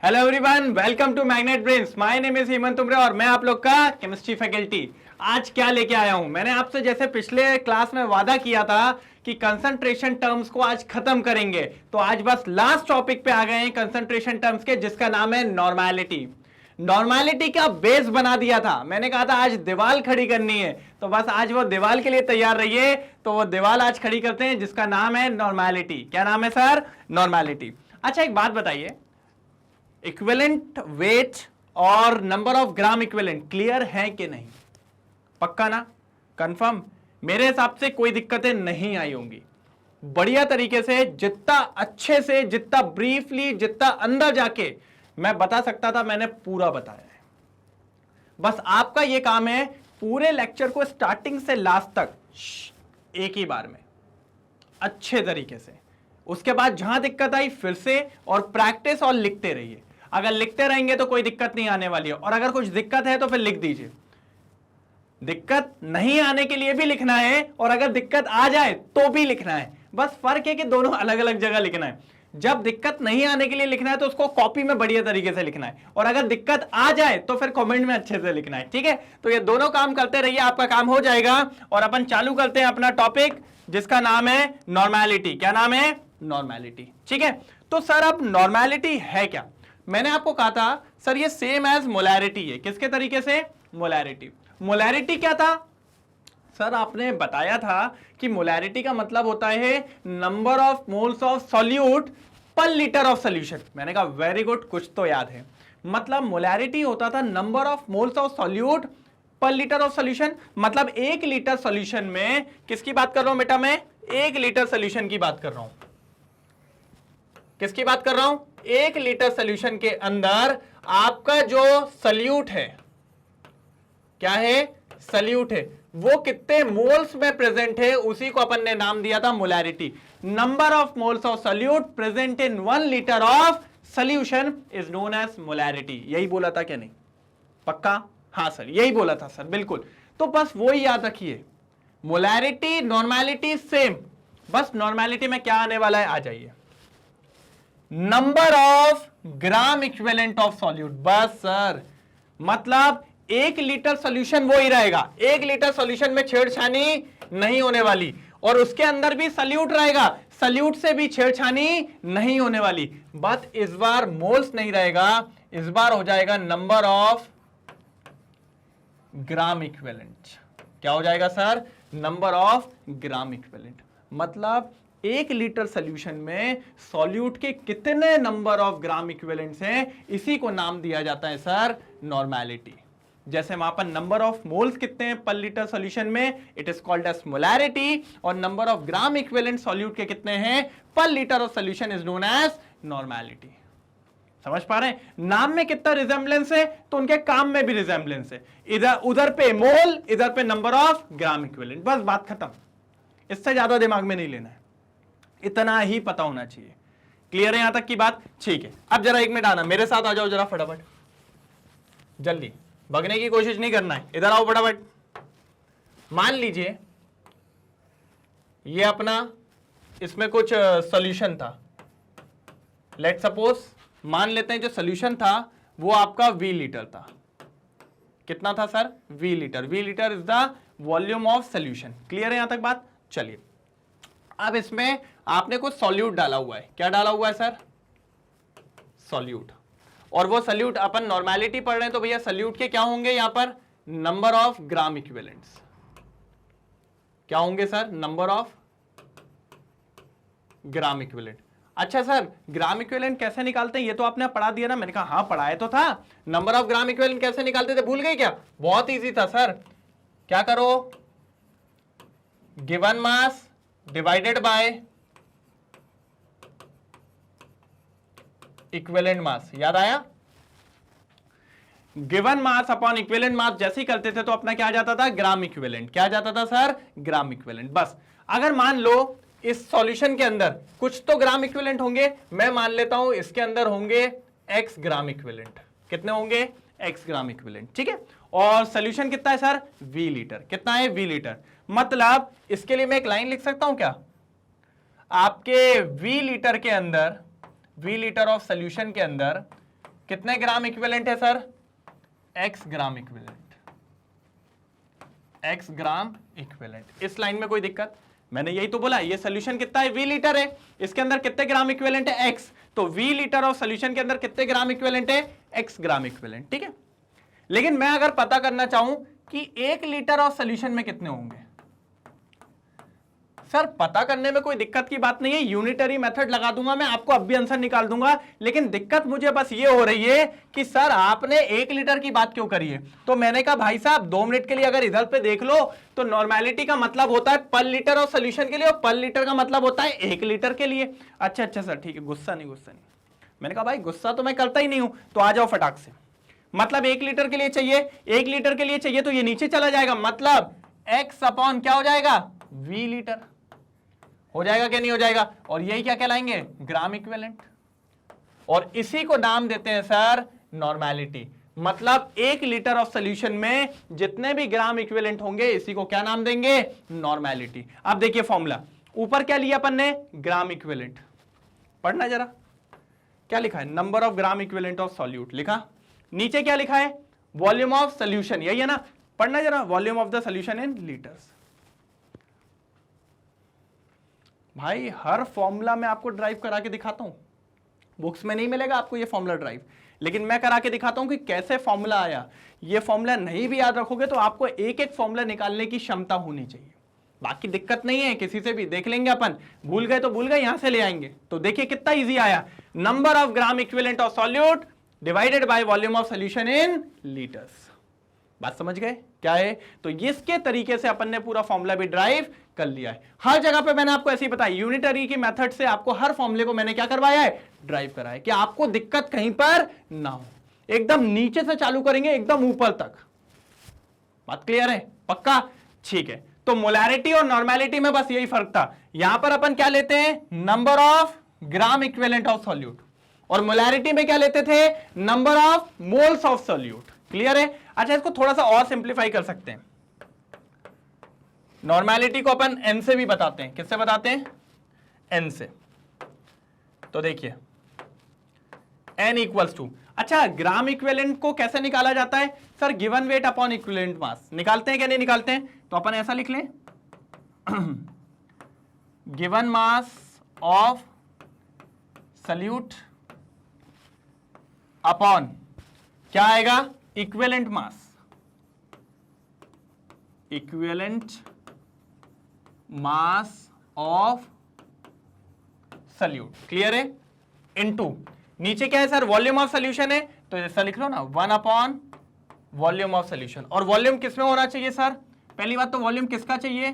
Hello everyone, welcome to magnet brains. My name is Hemant Tumre और मैं आप लोग का केमिस्ट्री फैकल्टी। आज क्या लेके आया हूं, मैंने आपसे जैसे पिछले क्लास में वादा किया था कि कंसंट्रेशन टर्म्स को आज खत्म करेंगे, तो आज बस लास्ट टॉपिक पे आ गए हैं कंसंट्रेशन टर्म्स के, जिसका नाम है नॉर्मेलिटी। नॉर्मेलिटी का बेस बना दिया था, मैंने कहा था आज दीवार खड़ी करनी है, तो बस आज वो दीवार के लिए तैयार रहिए। तो वो दीवार आज खड़ी करते हैं जिसका नाम है नॉर्मेलिटी। क्या नाम है सर? नॉर्मेलिटी। अच्छा एक बात बताइए, इक्विवेलेंट वेट और number of gram equivalent clear है कि नहीं? पक्का ना? कंफर्म? मेरे हिसाब से कोई दिक्कतें नहीं आई होंगी। बढ़िया तरीके से, जितना अच्छे से, जितना ब्रीफली, जितना अंदर जाके मैं बता सकता था मैंने पूरा बताया है। बस आपका यह काम है पूरे लेक्चर को स्टार्टिंग से लास्ट तक एक ही बार में अच्छे तरीके से, उसके बाद जहां दिक्कत आई फिर से और प्रैक्टिस और लिखते रहिए। अगर लिखते रहेंगे तो कोई दिक्कत नहीं आने वाली है, और अगर कुछ दिक्कत है तो फिर लिख दीजिए। दिक्कत नहीं आने के लिए भी लिखना है और अगर दिक्कत आ जाए तो भी लिखना है। बस फर्क है कि दोनों अलग अलग जगह लिखना है। जब दिक्कत नहीं आने के लिए लिखना है तो उसको कॉपी में बढ़िया तरीके से लिखना है, और अगर दिक्कत आ जाए तो फिर कमेंट में अच्छे से लिखना है। ठीक है, तो ये दोनों काम करते रहिए, आपका काम हो जाएगा। और अपन चालू करते हैं अपना टॉपिक जिसका नाम है नॉर्मेलिटी। क्या नाम है? नॉर्मेलिटी। ठीक है, तो सर अब नॉर्मेलिटी है क्या? मैंने आपको कहा था सर ये सेम एज मोलैरिटी है। किसके तरीके से? मोलैरिटी। मोलैरिटी क्या था सर? आपने बताया था कि मोलैरिटी का मतलब होता है number of moles of solute पर लीटर ऑफ सॉल्यूशन। मैंने कहा वेरी गुड, कुछ तो याद है। मतलब मोलैरिटी होता था number of moles of solute पर लीटर ऑफ सॉल्यूशन। मतलब 1 लीटर सॉल्यूशन में, किसकी बात कर रहा हूं बेटा मैं? 1 लीटर सॉल्यूशन की बात कर रहा हूं। किसकी बात कर रहा हूं? 1 लीटर सॉल्यूशन के अंदर आपका जो सॉल्यूट है, क्या है? सॉल्यूट है, वो कितने मोल्स में प्रेजेंट है, उसी को अपन ने नाम दिया था molarity. Number of moles of solute present in 1 litre of solution is known as molarity. यही बोला था क्या नहीं? पक्का? हाँ सर, यही बोला था सर, बिल्कुल। तो बस वो ही याद रखिए, मोलैरिटी नॉर्मेलिटी सेम। बस नॉर्मेलिटी में क्या आने वाला है, आ जाइए। Number of gram equivalent of solute. बस सर, मतलब 1 लीटर सॉल्यूशन वो ही रहेगा। 1 लीटर सॉल्यूशन में छेड़छानी नहीं होने वाली, और उसके अंदर भी सॉल्यूट रहेगा, सॉल्यूट से भी छेड़छानी नहीं होने वाली। बट इस बार मोल्स नहीं रहेगा, इस बार हो जाएगा नंबर ऑफ ग्राम इक्विवेलेंट। क्या हो जाएगा sir? Number of gram equivalent. मतलब 1 लीटर सॉल्यूशन में सॉल्यूट के कितने नंबर ऑफ ग्राम इक्विवेलेंट्स हैं, इसी को नाम दिया जाता है सर नॉर्मेलिटी। जैसे वहां पर नंबर ऑफ मोल्स कितने हैं पर लीटर सॉल्यूशन में, it is called as molarity, और number of gram equivalent solute के कितने हैं per litre of solution is known as normality. समझ पा रहे हैं? नाम में कितना रिजेम्बलेंस है तो उनके काम में भी रिजेम्बलेंस है। इधर उधर पे मोल, इधर पे नंबर ऑफ ग्राम इक्विवेलेंट। बस बात खत्म, इससे ज्यादा दिमाग में नहीं लेना है, इतना ही पता होना चाहिए। क्लियर है यहां तक की बात? ठीक है, अब जरा 1 मिनट आना, मेरे साथ आ जाओ जरा फटाफट, जल्दी, भगने की कोशिश नहीं करना है, इधर आओ फटाफट। मान लीजिए ये अपना, इसमें कुछ सॉल्यूशन था। लेट सपोज, मान लेते हैं जो सॉल्यूशन था वो आपका V लीटर था। कितना था sir? V litre. V litre is the volume of solution. Clear है यहां तक बात? चलिए, अब इसमें आपने कुछ सॉल्यूट डाला हुआ है। क्या डाला हुआ है सर? सॉल्यूट। और वो सॉल्यूट अपन नॉर्मेलिटी पढ़ रहे हैं, तो भैया सॉल्यूट के क्या होंगे यहां पर? Number of gram equivalents. क्या होंगे sir? Number of gram equivalent. अच्छा सर, ग्राम इक्विवेलेंट कैसे निकालते हैं? ये तो आपने पढ़ा दिया ना। मैंने कहा हाँ पढ़ाया तो था। नंबर ऑफ ग्राम इक्विवेलेंट कैसे निकालते थे, भूल गए क्या? बहुत इजी था सर। क्या करो? Given mass divided by equivalent mass. याद आया? Given mass upon equivalent mass जैसे ही करते थे तो अपना क्या आ जाता था? Gram equivalent. क्या आ जाता था सर? Gram equivalent. बस अगर मान लो इस सॉल्यूशन के अंदर कुछ तो ग्राम इक्विवेलेंट होंगे, मैं मान लेता हूं इसके अंदर होंगे x ग्राम इक्विवेलेंट। कितने होंगे? x gram equivalent. ठीक है, और सॉल्यूशन कितना है सर? V litre. कितना है? V litre. मतलब इसके लिए मैं एक लाइन लिख सकता हूं क्या? आपके V लीटर के अंदर, V लीटर ऑफ सॉल्यूशन के अंदर कितने ग्राम इक्विवेलेंट है sir? x gram equivalent, x gram equivalent. इस लाइन में कोई दिक्कत? मैंने यही तो बोला, ये सोल्यूशन कितना है? v लीटर है, इसके अंदर कितने ग्राम इक्विवेलेंट है? x। तो v लीटर ऑफ सोल्यूशन के अंदर कितने ग्राम इक्विवेलेंट है? x ग्राम इक्विवेलेंट, ठीक है। लेकिन मैं अगर पता करना चाहूं कि 1 लीटर ऑफ सोल्यूशन में कितने होंगे, सर पता करने में कोई दिक्कत की बात नहीं है, यूनिटरी मेथड लगा दूंगा मैं, आपको अब भी आंसर निकाल दूंगा। लेकिन दिक्कत मुझे बस ये हो रही है कि सर आपने 1 लीटर की बात क्यों करी है? तो मैंने कहा भाई साहब 2 मिनट के लिए अगर रिजल्ट पे देख लो तो नॉर्मेलिटी का मतलब होता है पर लीटर ऑफ सोल्यूशन के लिए, और पर लीटर का मतलब होता है 1 लीटर के लिए। अच्छा सर ठीक है, गुस्सा नहीं। मैंने कहा भाई गुस्सा तो मैं करता ही नहीं हूं, तो आ जाओ फटाक से। मतलब 1 लीटर के लिए चाहिए, 1 लीटर के लिए चाहिए तो ये नीचे चला जाएगा, मतलब x अपॉन क्या हो जाएगा? v लीटर हो जाएगा क्या नहीं हो जाएगा? और यही क्या कहलाएंगे? Gram equivalent. और इसी को नाम देते हैं सर नॉर्मेलिटी। मतलब 1 लीटर ऑफ सोल्यूशन में जितने भी ग्राम इक्विवेलेंट होंगे इसी को क्या नाम देंगे? नॉर्मेलिटी। अब देखिए फॉर्मूला, ऊपर क्या लिया अपन ने? Gram equivalent. पढ़ना जरा, क्या लिखा है? Number of gram equivalent of solute लिखा। नीचे क्या लिखा है? वॉल्यूम ऑफ सोल्यूशन, यही है ना? पढ़ना जरा, volume of the solution in litres. भाई हर फॉर्मूला मैं आपको ड्राइव करा के दिखाता हूं, बुक्स में नहीं मिलेगा आपको ये फॉर्मूला ड्राइव, लेकिन मैं करा के दिखाता हूं कि कैसे फॉर्मूला आया। ये फॉर्मूला नहीं भी याद रखोगे तो आपको एक एक फॉर्मूला निकालने की क्षमता होनी चाहिए। बाकी दिक्कत नहीं है, किसी से भी देख लेंगे अपन, भूल गए तो भूल गए, यहां से ले आएंगे। तो देखिए कितना इजी आया, number of gram equivalent of solute divided by volume of solution in litres. बात समझ गए क्या है? तो इसके तरीके से अपन ने पूरा फॉर्मूला भी ड्राइव कर लिया है। हर जगह पे मैंने आपको ऐसे ही बताया, यूनिटरी की मेथड से आपको हर फॉर्मूले को मैंने क्या करवाया है? ड्राइव कराया है, कि आपको दिक्कत कहीं पर ना हो। एकदम नीचे से चालू करेंगे एकदम ऊपर तक। बात क्लियर है? पक्का? ठीक है। तो मोलैरिटी और नॉर्मेलिटी में बस यही फर्क था। यहां पर अपन क्या लेते हैं? Number of gram equivalent of solute, और मोलैरिटी में क्या लेते थे? Number of moles of solute. Clear है? अच्छा, इसको थोड़ा सा और सिंप्लीफाई कर सकते हैं। नॉर्मेलिटी को अपन n से भी बताते हैं। किससे बताते हैं? n से। तो देखिए n इक्वल्स टू, अच्छा ग्राम इक्विवेलेंट को कैसे निकाला जाता है? Sir given weight upon equivalent mass. निकालते हैं क्या नहीं निकालते हैं? तो अपन ऐसा लिख लें given mass of solute upon क्या आएगा? Equivalent mass, equivalent mass of solute. Clear है? इनटू नीचे क्या है सर? वॉल्यूम ऑफ सॉल्यूशन है, तो ऐसा लिख लो ना 1 अपॉन वॉल्यूम ऑफ सॉल्यूशन। और वॉल्यूम किस में होना चाहिए सर? पहली बात तो वॉल्यूम किसका चाहिए?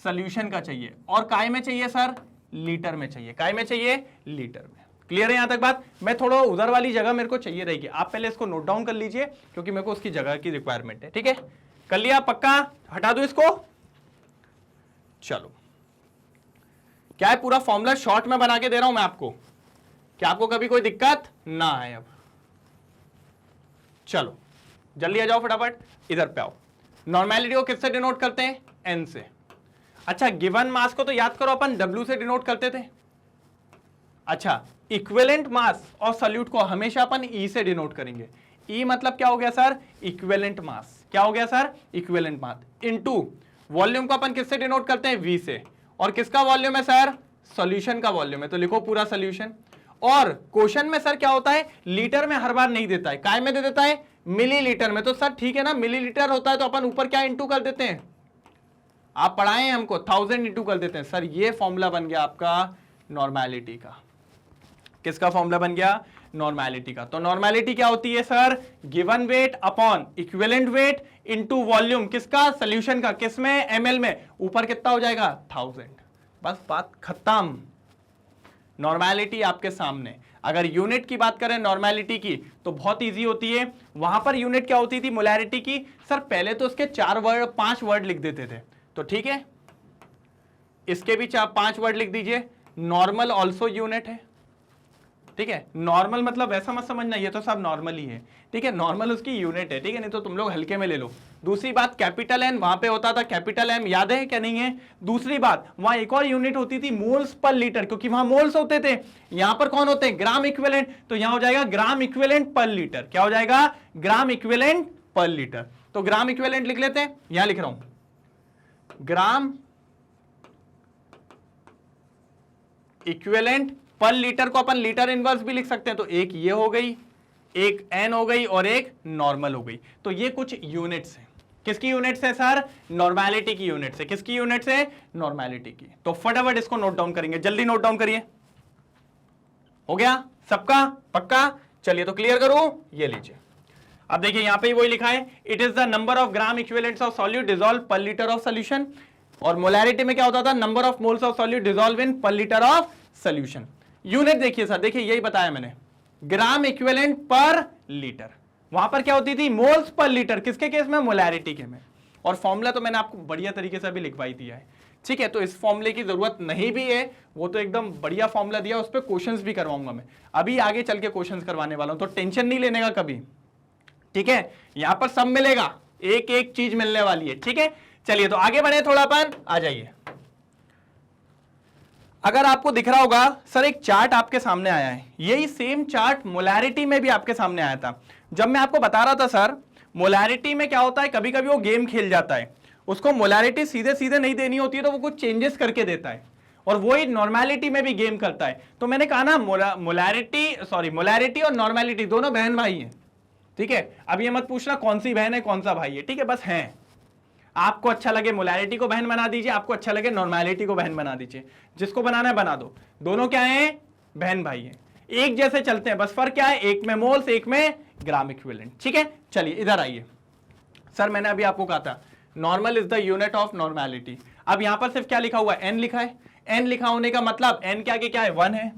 सॉल्यूशन का चाहिए। और काय में चाहिए सर? लीटर में चाहिए। काय में चाहिए? लीटर में। क्लियर है यहां तक बात? मैं थोड़ा उधर वाली जगह मेरे को चाहिए रहेगी, आप पहले इसको नोट डाउन कर लीजिए क्योंकि मेरे को उसकी जगह की रिक्वायरमेंट है। ठीक है, कर लिया? पक्का? हटा दो इसको। चलो, क्या है, पूरा फॉर्मूला शॉर्ट में बना के दे रहा हूं मैं आपको, क्या आपको कभी कोई दिक्कत ना आए। अब चलो जल्दी आ जाओ, फटाफट इधर पे आओ। नॉर्मेलिटी को किससे डिनोट करते हैं? एन से। अच्छा, गिवन मास को तो याद करो अपन डब्ल्यू से डिनोट करते थे। अच्छा, इक्विवेलेंट मास और सॉल्यूट को हमेशा अपन ई से डिनोट करेंगे। ई मतलब क्या हो गया सर? Equivalent mass. क्या हो गया sir? Equivalent mass. Into volume को अपन किससे डिनोट करते हैं? वी से। और किसका वॉल्यूम है सर? सॉल्यूशन का वॉल्यूम है, तो लिखो पूरा सॉल्यूशन। और क्वेश्चन में सर क्या होता है? लीटर में हर बार नहीं देता है, काय में दे देता है? मिलीलीटर में। तो सर ठीक है ना, मिलीलीटर होता है तो अपन ऊपर क्या इंटू कर देते हैं? आप पढ़ाए हैं हमको, 1000 इंटू कर देते हैं। सर ये फॉर्मूला बन गया आपका नॉर्मेलिटी का। किसका फॉर्मूला बन गया? नॉर्मेलिटी का। तो नॉर्मेलिटी क्या होती है sir? Given weight upon equivalent weight into volume किसका? सॉल्यूशन का। किसमें? एमएल में। ऊपर कितना हो जाएगा? 1000। बस बात खत्म। नॉर्मेलिटी आपके सामने। अगर यूनिट की बात करें नॉर्मेलिटी की तो बहुत इजी होती है। वहां पर यूनिट क्या होती थी मोलैरिटी की? सर पहले तो उसके 4 वर्ड 5 वर्ड लिख देते थे, तो ठीक है इसके भी 5 वर्ड लिख दीजिए। नॉर्मल ऑल्सो यूनिट है, ठीक है। नॉर्मल मतलब वैसा मत समझना ये तो सब नॉर्मल ही है, ठीक है, नॉर्मल उसकी यूनिट है, ठीक है, नहीं तो तुम लोग हल्के में ले लो। दूसरी बात कैपिटल एन वहां पे होता था कैपिटल एम, याद है क्या नहीं है। दूसरी बात वहां एक और यूनिट होती थी मोल्स पर लीटर, क्योंकि वहां मोल्स होते थे, यहां पर कौन होते हैं ग्राम इक्विवेलेंट, तो यहां हो जाएगा ग्राम इक्विवेलेंट पर लीटर। क्या हो जाएगा ग्राम इक्विवेलेंट पर लीटर। तो ग्राम इक्विवेलेंट लिख लेते हैं, यहां लिख रहा हूं ग्राम इक्विवेलेंट पर लीटर को अपन लीटर इनवर्स भी लिख सकते हैं। तो एक ये हो गई, एक एन हो गई और एक नॉर्मल हो गई। तो ये कुछ यूनिट्स हैं, किसकी यूनिट्स है सर, नॉर्मेलिटी की यूनिट्स है। किसकी यूनिट्स है, नॉर्मेलिटी की। तो फटाफट इसको नोट डाउन करेंगे, जल्दी नोट डाउन करिए। हो गया सबका पक्का, चलिए तो क्लियर करूं, ये लीजिए। अब देखिए यहां पे वही लिखा है, it is the number of gram equivalents of solute dissolve पर लीटर ऑफ सॉल्यूशन। और मोलैरिटी में क्या होता था, number of moles of solute dissolve in पर लीटर ऑफ सॉल्यूशन। यूनिट देखिए सर, देखिए यही बताया मैंने, ग्राम इक्विवेलेंट पर लीटर। वहां पर क्या होती थी, मोल्स पर लीटर, किसके केस में, मोलैरिटी के में। और फॉर्मूला तो मैंने आपको बढ़िया तरीके से भी लिखवाई दिया है, ठीक है। तो इस फॉर्मूले की जरूरत नहीं भी है, वो तो एकदम बढ़िया फॉर्मूला दिया, उस पर क्वेश्चंस भी करवाऊंगा मैं, अभी आगे चल के क्वेश्चंस करवाने वाला हूं, तो टेंशन नहीं लेने का कभी, ठीक है। यहां पर सब मिलेगा, एक एक चीज मिलने वाली है, ठीक है। चलिए तो आगे बढ़े थोड़ा अपन, आ जाइए। अगर आपको दिख रहा होगा सर, एक चार्ट आपके सामने आया है, यही सेम चार्ट मोलैरिटी में भी आपके सामने आया था। जब मैं आपको बता रहा था सर, मोलैरिटी में क्या होता है, कभी कभी वो गेम खेल जाता है, उसको मोलैरिटी सीधे सीधे नहीं देनी होती है, तो वो कुछ चेंजेस करके देता है, और वही नॉर्मेलिटी में भी गेम करता है। तो मैंने कहा ना, मोलैरिटी और नॉर्मेलिटी दोनों बहन भाई हैं, ठीक है। अब ये मत पूछना कौन सी बहन है कौन सा भाई है, ठीक है, बस हैं। आपको अच्छा लगे मोलैरिटी को बहन बना दीजिए, आपको अच्छा लगे नॉर्मेलिटी को बहन बना दीजिए, जिसको बनाना है बना दो, दोनों क्या है, बहन भाई हैं, एक जैसे चलते हैं, बस फर्क क्या है, एक में मोल्स एक में ग्राम इक्विवेलेंट, ठीक है। चलिए इधर आइए सर, मैंने अभी आपको कहा था normal is the unit of normality. अब यहां पर सिर्फ क्या लिखा हुआ है, एन लिखा है। एन लिखा होने का मतलब एन के आगे क्या है, 1 है,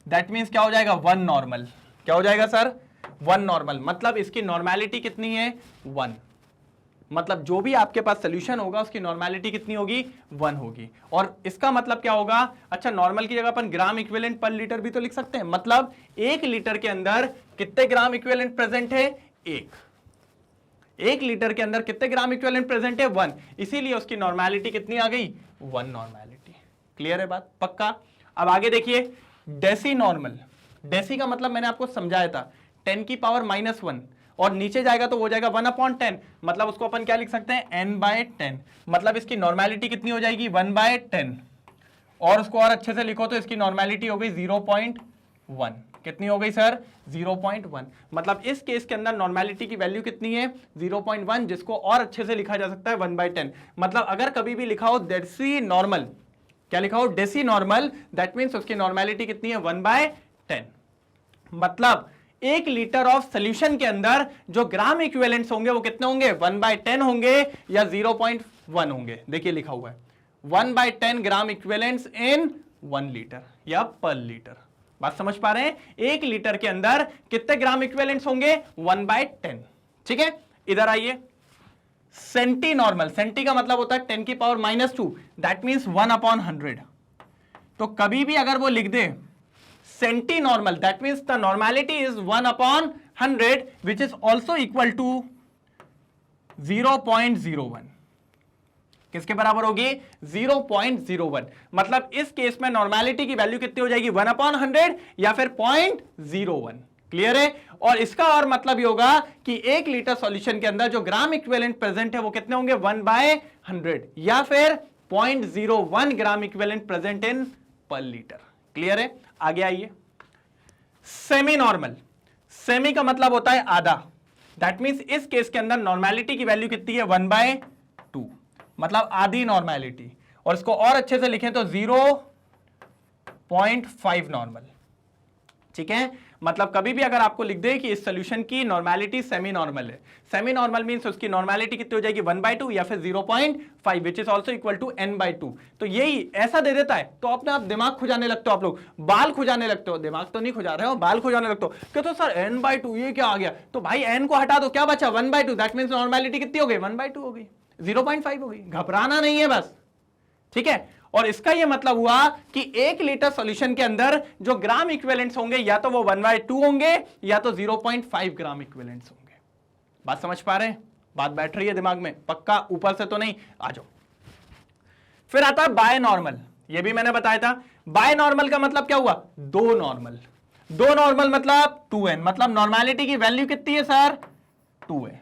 दैट मीन्स क्या हो जाएगा, 1 नॉर्मल। क्या हो जाएगा सर, 1 नॉर्मल, मतलब इसकी नॉर्मेलिटी कितनी है, 1। मतलब जो भी आपके पास सोल्यूशन होगा उसकी नॉर्मेलिटी कितनी होगी, 1 होगी। और इसका मतलब क्या होगा, अच्छा नॉर्मल की जगह अपन ग्राम इक्विवेलेंट पर लीटर भी तो लिख सकते हैं, मतलब 1 लीटर के अंदर कितने ग्राम इक्विवेलेंट प्रेजेंट है, 1 लीटर के अंदर कितने ग्राम इक्विवेलेंट प्रेजेंट है, 1, इसीलिए उसकी नॉर्मेलिटी कितनी आ गई, 1 नॉर्मेलिटी। क्लियर है बात, पक्का। अब आगे देखिए, डेसी नॉर्मल, डेसी का मतलब मैंने आपको समझाया था 10 की पावर -1, और नीचे जाएगा तो हो जाएगा 1/10, मतलब उसको अपन क्या लिख सकते हैं, n/10, मतलब इसकी नॉर्मेलिटी कितनी हो जाएगी, 1/10। और उसको और अच्छे से लिखो तो इसकी नॉर्मेलिटी हो गई 0.1। कितनी हो गई सर, 0.1। मतलब इस केस के अंदर नॉर्मेलिटी की वैल्यू कितनी है, 0.1, जिसको और अच्छे से लिखा जा सकता है 1/10। मतलब अगर कभी भी लिखा हो डेसी नॉर्मल, क्या लिखा हो, डेसी नॉर्मल, दैट मीन्स उसकी नॉर्मेलिटी कितनी है, 1/10। मतलब 1 लीटर ऑफ सोल्यूशन के अंदर जो ग्राम इक्विवेलेंट्स होंगे वो कितने होंगे, 1/10 होंगे या 0.1 होंगे। देखिए लिखा हुआ है 1/10 ग्राम इक्विवेलेंट्स इन 1 लीटर या पर लीटर। बात समझ पा रहे हैं, 1 लीटर के अंदर कितने ग्राम इक्विवेलेंट्स होंगे, 1/10, ठीक है। इधर आइए, सेंटी नॉर्मल, सेंटी का मतलब होता है 10 की पावर -2, दैट मीन्स 1/100। तो कभी भी अगर वो लिख दे centi normal, that means the normality is 1/100, which is also equal to 0.01। किसके बराबर होगी, 0.01। मतलब इस केस में नॉर्मेलिटी की वैल्यू कितनी हो जाएगी, 1/100 या फिर 0.01। क्लियर है। और इसका और मतलब ये होगा कि 1 लीटर सॉल्यूशन के अंदर जो ग्राम इक्विवेलेंट प्रेजेंट है वो कितने होंगे, 1/100 या फिर 0.01 ग्राम इक्विवेलेंट प्रेजेंट इन पर लीटर। क्लियर है। आगे आइए, सेमी नॉर्मल, सेमी का मतलब होता है आधा, दैट मींस इस केस के अंदर नॉर्मेलिटी की वैल्यू कितनी है, 1/2, मतलब आधी नॉर्मेलिटी। और इसको और अच्छे से लिखें तो 0.5 नॉर्मल, ठीक है। मतलब कभी भी अगर आपको लिख दे कि इस सोल्यूशन की नॉर्मेलिटी सेमी नॉर्मल है, सेमी नॉर्मल मींस उसकी नॉर्मेलिटी कितनी हो जाएगी, 1/2 या फिर 0.5, which is also equal to n/2। तो यही ऐसा दे देता है तो अपने आप दिमाग खुजाने लगते हो, आप लोग बाल खुजाने लगते हो, दिमाग तो नहीं खुजा रहे हो, बाल खुजाने लगते हो कि तो सर n/2 ये क्या आ गया, तो भाई n को हटा दो, क्या बचा, 1/2, दैट मींस नॉर्मेलिटी कितनी हो गई, 1/2 हो गई, 0.5 हो गई। घबराना नहीं है बस, ठीक है। और इसका यह मतलब हुआ कि 1 लीटर सॉल्यूशन के अंदर जो ग्राम इक्विवेलेंट्स होंगे या तो वो 1/2 होंगे या तो 0.5 ग्राम इक्विवेलेंट्स होंगे। बात समझ पा रहे हैं? बात बैठ रही है दिमाग में? पक्का? ऊपर से तो नहीं? आ जाओ। फिर आता है बाय नॉर्मल। ये भी मैंने बताया था। बाय नॉर्मल का मतलब क्या हुआ? दो नॉर्मल। दो नॉर्मल मतलब 2n, मतलब नॉर्मेलिटी की वैल्यू कितनी है सर? 2 है।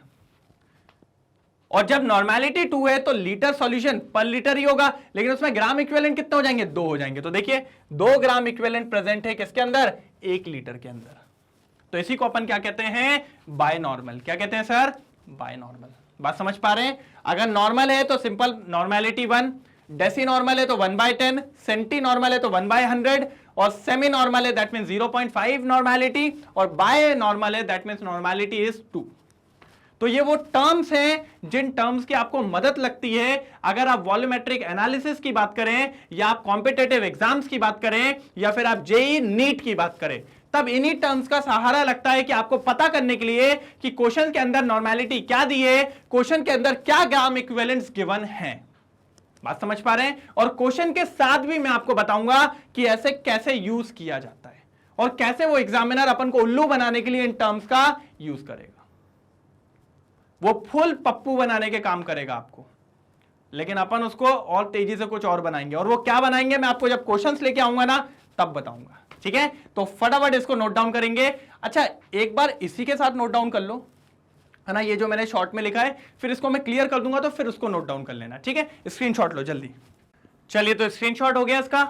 और जब नॉर्मेलिटी 2 है तो लीटर सॉल्यूशन पर लीटर ही होगा, लेकिन उसमें ग्राम इक्विवेलेंट कितने हो जाएंगे? 2 हो जाएंगे। तो देखिए 2 ग्राम इक्विवेलेंट प्रेजेंट है किसके अंदर? 1 लीटर के अंदर। तो इसी को अपन क्या कहते हैं? By normal. क्या कहते हैं सर? By normal. बात समझ पा रहे हैं? अगर नॉर्मल है तो सिंपल नॉर्मेलिटी 1, डेसी नॉर्मल है तो 1/10, सेंटी नॉर्मल है तो 1/100, और सेमी नॉर्मल है दैट मींस 0.5 नॉर्मेलिटी, और बाय नॉर्मल है दैट मींस नॉर्मेलिटी इज 2। तो ये वो टर्म्स हैं जिन टर्म्स की आपको मदद लगती है अगर आप वॉल्यूमेट्रिक एनालिसिस की बात करें, या आप कॉम्पिटिटिव एग्जाम्स की बात करें, या फिर आप जेई नीट की बात करें, तब इन्हीं टर्म्स का सहारा लगता है कि आपको पता करने के लिए कि क्वेश्चन के अंदर नॉर्मेलिटी क्या दी है, क्वेश्चन के अंदर क्या ग्राम इक्विवेलेंट्स गिवन है। बात समझ पा रहे हैं? और क्वेश्चन के साथ भी मैं आपको बताऊंगा कि ऐसे कैसे यूज किया जाता है और कैसे वो एग्जामिनर अपन को उल्लू बनाने के लिए इन टर्म्स का यूज करेगा। वो फुल पप्पू बनाने के काम करेगा आपको, लेकिन अपन उसको और तेजी से कुछ और बनाएंगे। और वो क्या बनाएंगे मैं आपको जब क्वेश्चंस लेके आऊंगा ना तब बताऊंगा। ठीक है? तो फटाफट इसको नोट डाउन करेंगे। अच्छा, एक बार इसी के साथ नोट डाउन कर लो, है ना, ये जो मैंने शॉर्ट में लिखा है, फिर इसको मैं क्लियर कर दूंगा तो फिर उसको नोट डाउन कर लेना। ठीक है? स्क्रीनशॉट लो जल्दी। चलिए, तो स्क्रीनशॉट हो गया इसका,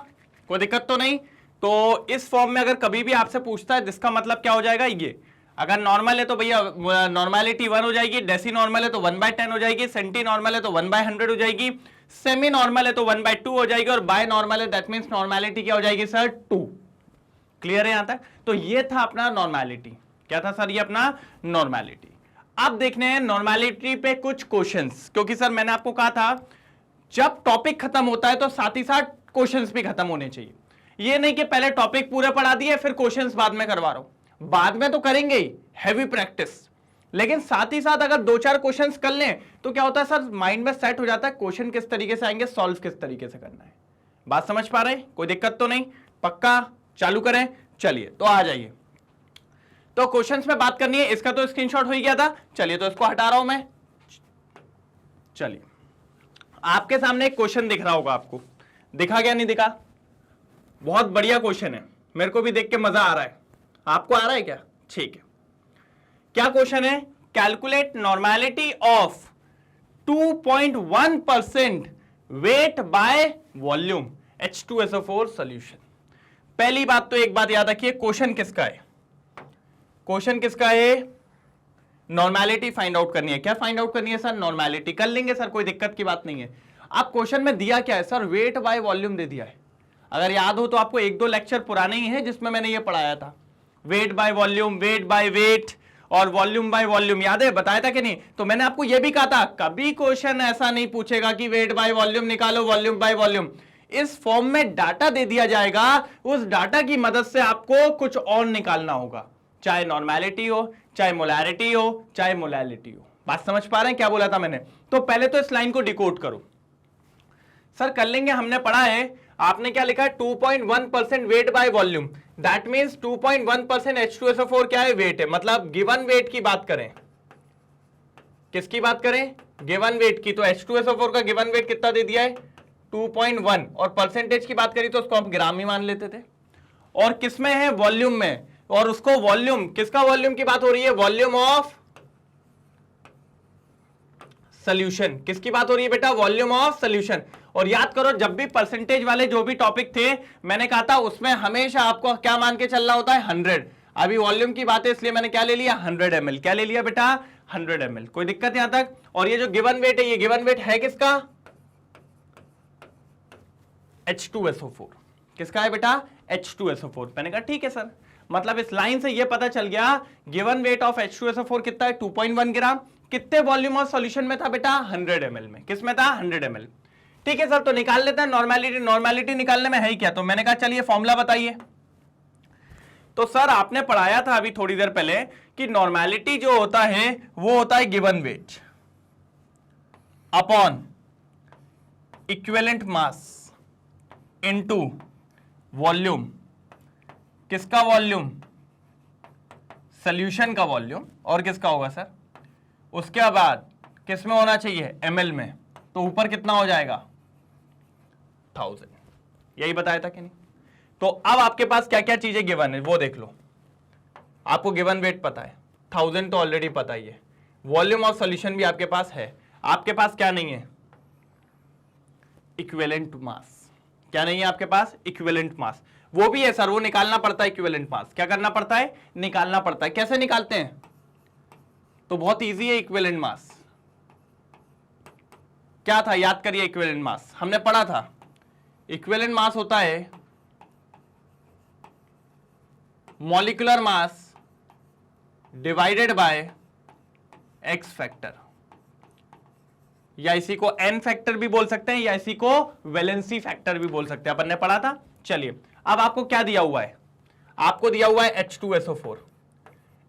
कोई दिक्कत तो नहीं। तो इस फॉर्म में अगर कभी भी आपसे पूछता है जिसका मतलब क्या हो जाएगा, ये अगर नॉर्मल है तो भैया नॉर्मेलिटी 1 हो जाएगी, डेसी नॉर्मल है तो 1/10 हो जाएगी, सेंटी नॉर्मल है तो 1/100 हो जाएगी, सेमी नॉर्मल है तो 1/2 हो जाएगी, और बाय नॉर्मल है दैट मींस नॉर्मेलिटी क्या हो जाएगी सर? 2। क्लियर है यहां तक? तो ये था अपना नॉर्मेलिटी। क्या था सर? ये अपना नॉर्मेलिटी। अब देखने हैं नॉर्मेलिटी पे कुछ क्वेश्चंस, क्योंकि सर मैंने आपको कहा था जब टॉपिक खत्म होता है तो साथ ही साथ क्वेश्चंस भी खत्म होने चाहिए। ये नहीं कि पहले टॉपिक पूरा पढ़ा दिए फिर क्वेश्चंस बाद में करवा रहा हूं। बाद में तो करेंगे ही, हैवी प्रैक्टिस, लेकिन साथ ही साथ अगर 2-4 क्वेश्चंस कर लें तो क्या होता है सर, माइंड में सेट हो जाता है क्वेश्चन किस तरीके से आएंगे, सॉल्व किस तरीके से करना है। बात समझ पा रहे हैं? कोई दिक्कत तो नहीं? पक्का? चालू करें? चलिए, तो आ जाइए। तो क्वेश्चंस में बात करनी है। इसका तो स्क्रीनशॉट हो ही गया था। चलिए, तो इसको हटा रहा हूं मैं। चलिए, आपके सामने एक क्वेश्चन दिख रहा होगा, आपको दिखा क्या? नहीं दिखा? बहुत बढ़िया क्वेश्चन है, मेरे को भी देख के मजा आ रहा है। आपको आ रहा है क्या? ठीक है। क्या क्वेश्चन है? Calculate normality of 2.1% weight by volume H2SO4 solution. पहली बात तो एक बात याद रखिए, क्वेश्चन किसका है? क्वेश्चन किसका है? नॉर्मेलिटी फाइंड आउट करनी है। क्या फाइंड आउट करनी है सर? नॉर्मेलिटी। कर लेंगे सर, कोई दिक्कत की बात नहीं है। आप क्वेश्चन में दिया क्या है सर? वेट बाय वॉल्यूम दे दिया है। अगर याद हो तो आपको 1-2 लेक्चर पुराने ही है जिसमें मैंने ये पढ़ाया था, weight by volume, weight by weight और वॉल्यूम बाय वॉल्यूम। याद है? बताया था कि नहीं? तो मैंने आपको यह भी कहा था कभी क्वेश्चन ऐसा नहीं पूछेगा कि वेट बाय वॉल्यूम निकालो, वॉल्यूम बाय वॉल्यूम। इस फॉर्म में डाटा दे दिया जाएगा, उस डाटा की मदद से आपको कुछ और निकालना होगा, चाहे नॉर्मेलिटी हो, चाहे मोलैरिटी हो, चाहे मोलैलिटी हो। बात समझ पा रहे हैं क्या बोला था मैंने? तो पहले तो इस लाइन को डिकोड करो। सर कर लेंगे, हमने पढ़ा है। आपने क्या लिखा है? 2.1% weight by volume, that means 2.1% H2SO4 क्या है? वेट है। मतलब गिवन वेट की बात करें, किसकी बात करें? गिवन वेट की। तो H2SO4 का गिवन वेट कितना दे दिया है? 2.1। और परसेंटेज की बात करी तो उसको हम ग्राम ही मान लेते थे। और किसमें है? वॉल्यूम में। और उसको वॉल्यूम, किसका वॉल्यूम की बात हो रही है? Volume of solution. किसकी बात हो रही है बेटा? Volume of solution. और याद करो, जब भी परसेंटेज वाले जो भी टॉपिक थे मैंने कहा था उसमें हमेशा आपको क्या मान के चलना होता है? 100। अभी वॉल्यूम की बात है इसलिए मैंने क्या ले लिया? 100 ml। क्या ले लिया बेटा? 100 ml। कोई दिक्कत यहां तक? और ये जो गिवन वेट है, ये गिवन वेट है किसका? H2SO4। किसका है बेटा? H2SO4। मैंने कहा ठीक है सर, मतलब इस लाइन से ये पता चल गया गिवन वेट ऑफ H2SO4 कितना है? 2.1 ग्राम। कितने वॉल्यूम ऑफ सॉल्यूशन में था बेटा? 100 ml में। किस में था? 100 ml। ठीक है सर, तो निकाल लेते हैं नॉर्मेलिटी। नॉर्मेलिटी निकालने में है ही क्या? तो मैंने कहा चलिए फॉर्मूला बताइए। तो सर आपने पढ़ाया था अभी थोड़ी देर पहले कि नॉर्मेलिटी जो होता है वो होता है given weight upon equivalent mass into volume, किसका वॉल्यूम, सॉल्यूशन का वॉल्यूम, और किसका होगा सर, उसके बाद किस में होना चाहिए, ml में, तो ऊपर कितना हो जाएगा 1000। यही बताया था कि नहीं। तो अब आपके पास क्या क्या चीजें गिवन है वो देख लो। आपको गिवन वेट पता है, 1000 तो ऑलरेडी पता ही है, वॉल्यूम ऑफ सॉल्यूशन भी आपके पास है। आपके पास क्या नहीं है, इक्विवेलेंट मास। क्या नहीं है आपके पास, इक्विवेलेंट मास। वो भी है सर, वो निकालना पड़ता है इक्विवेलेंट मास। क्या करना पड़ता है, निकालना पड़ता है। कैसे निकालते हैं, तो बहुत इजी है इक्विवेलेंट मास। क्या था, याद करिए, इक्विवेलेंट मास हमने पढ़ा था। इक्विवेलेंट मास होता है molecular mass divided by x factor, या इसी को एन फैक्टर भी बोल सकते हैं, या इसी को वैलेंसी फैक्टर भी बोल सकते हैं, अपन ने पढ़ा था। चलिए अब आपको क्या दिया हुआ है, आपको दिया हुआ है H2SO4।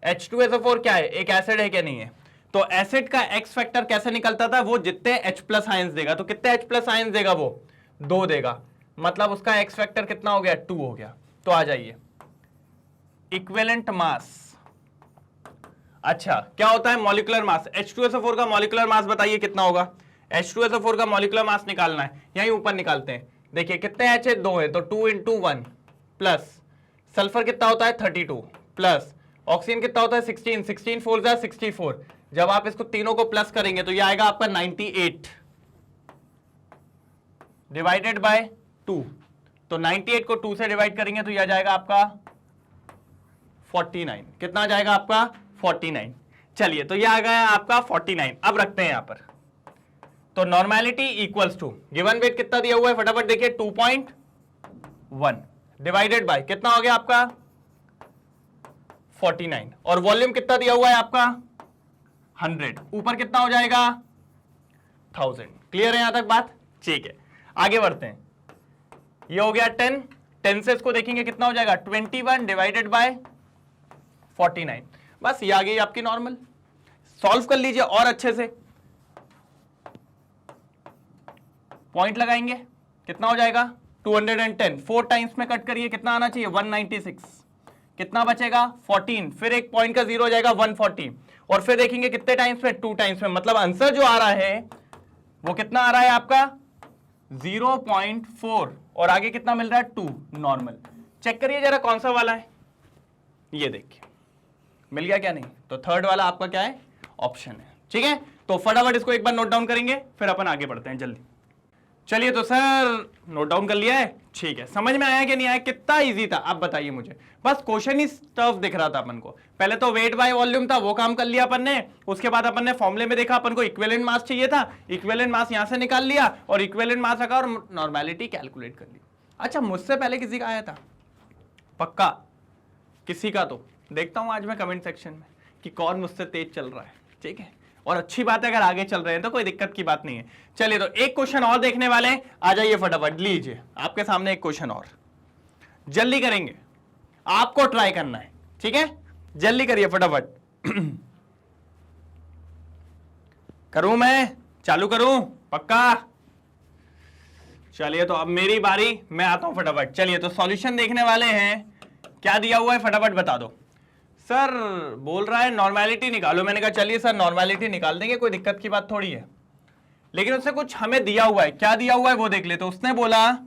H2SO4 क्या है, एक एसिड है क्या, नहीं है। तो एसिड का एक्स फैक्टर कैसे निकलता था, वो जितने H+ आयंस देगा, तो कितने H+ आयंस देगा, वो 2 देगा, मतलब उसका एक्स फैक्टर कितना हो गया, 2 हो गया। तो आ जाइए, इक्विवेलेंट मास। अच्छा क्या होता है मॉलिक्यूलर मास, H2SO4 का मॉलिक्यूलर मास बताइए कितना होगा। H2SO4 का मॉलिक्यूलर मास निकालना है, यहीं ऊपर निकालते हैं। देखिए कितने H है, 2 है, तो 2 × 1 प्लस सल्फर कितना होता है 32 प्लस ऑक्सीजन कितना होता है 16, 16 4 जा 64। जब आप इसको तीनों को प्लस करेंगे तो ये आएगा आपका 98 डिवाइडेड बाय 2। तो 98 को 2 से डिवाइड करेंगे तो यह आ जाएगा आपका 49। कितना आ जाएगा आपका 49। चलिए तो यह आ गया आपका 49। अब रखते हैं यहां पर, तो normality equals to given weight कितना दिया हुआ है, फटाफट देखिए 2.1 डिवाइडेड बाय कितना हो गया आपका 49, और वॉल्यूम कितना दिया हुआ है आपका 100, ऊपर कितना हो जाएगा 1000। क्लियर है यहां तक बात, ठीक है। आगे बढ़ते हैं, ये हो गया 10, 10 से इसको देखेंगे कितना हो जाएगा 21 डिवाइडेड बाय 49। बस ये आ गई आपकी नॉर्मल। सॉल्व कर लीजिए और अच्छे से, पॉइंट लगाएंगे, कितना हो जाएगा 210, 4 टाइम्स में कट करिए, कितना आना चाहिए 196, कितना बचेगा 14, फिर एक पॉइंट का 0 हो जाएगा 140, और फिर देखेंगे कितने टाइम्स में 2 टाइम्स में, मतलब आंसर जो आ रहा है वो कितना आ रहा है आपका 0.4, और आगे कितना मिल रहा है 2 नॉर्मल। चेक करिए जरा कौन सा वाला है, ये देखिए मिल गया क्या नहीं, तो थर्ड वाला आपका क्या है ऑप्शन है। ठीक है, तो फटाफट इसको एक बार नोट डाउन करेंगे फिर अपन आगे बढ़ते हैं जल्दी। चलिए तो सर नोट डाउन कर लिया है, ठीक है, समझ में आया कि नहीं आया, कितना इजी था आप बताइए मुझे। बस क्वेश्चन ही टफ दिख रहा था अपन को। पहले तो वेट बाय वॉल्यूम था, वो काम कर लिया अपन ने, उसके बाद अपन ने फॉर्मूले में देखा अपन को इक्विवेलेंट मास चाहिए था, इक्विवेलेंट मास यहां से निकाल लिया और इक्विवेलेंट मास रखा और नॉर्मेलिटी कैलकुलेट कर ली। अच्छा मुझसे पहले किसी का आया था पक्का, किसी का तो देखता हूं आज मैं कमेंट सेक्शन में कि कौन मुझसे तेज चल रहा है। ठीक है, और अच्छी बात है अगर आगे चल रहे हैं तो कोई दिक्कत की बात नहीं है। चलिए तो एक क्वेश्चन और देखने वाले हैं, आ जाइए फटाफट लीजिए आपके सामने एक क्वेश्चन और, जल्दी करेंगे, आपको ट्राई करना है। ठीक है, जल्दी करिए फटाफट। करूं मैं, चालू करूं पक्का। चलिए तो अब मेरी बारी, मैं आता हूं फटाफट। चलिए तो सॉल्यूशन देखने वाले हैं, क्या दिया हुआ है फटाफट बता दो। सर बोल रहा है नॉर्मेलिटी निकालो, मैंने कहा चलिए सर नॉर्मेलिटी निकाल देंगे, कोई दिक्कत की बात थोड़ी है, लेकिन उससे कुछ हमें दिया हुआ है, क्या दिया हुआ है वो देख ले। तो उसने बोला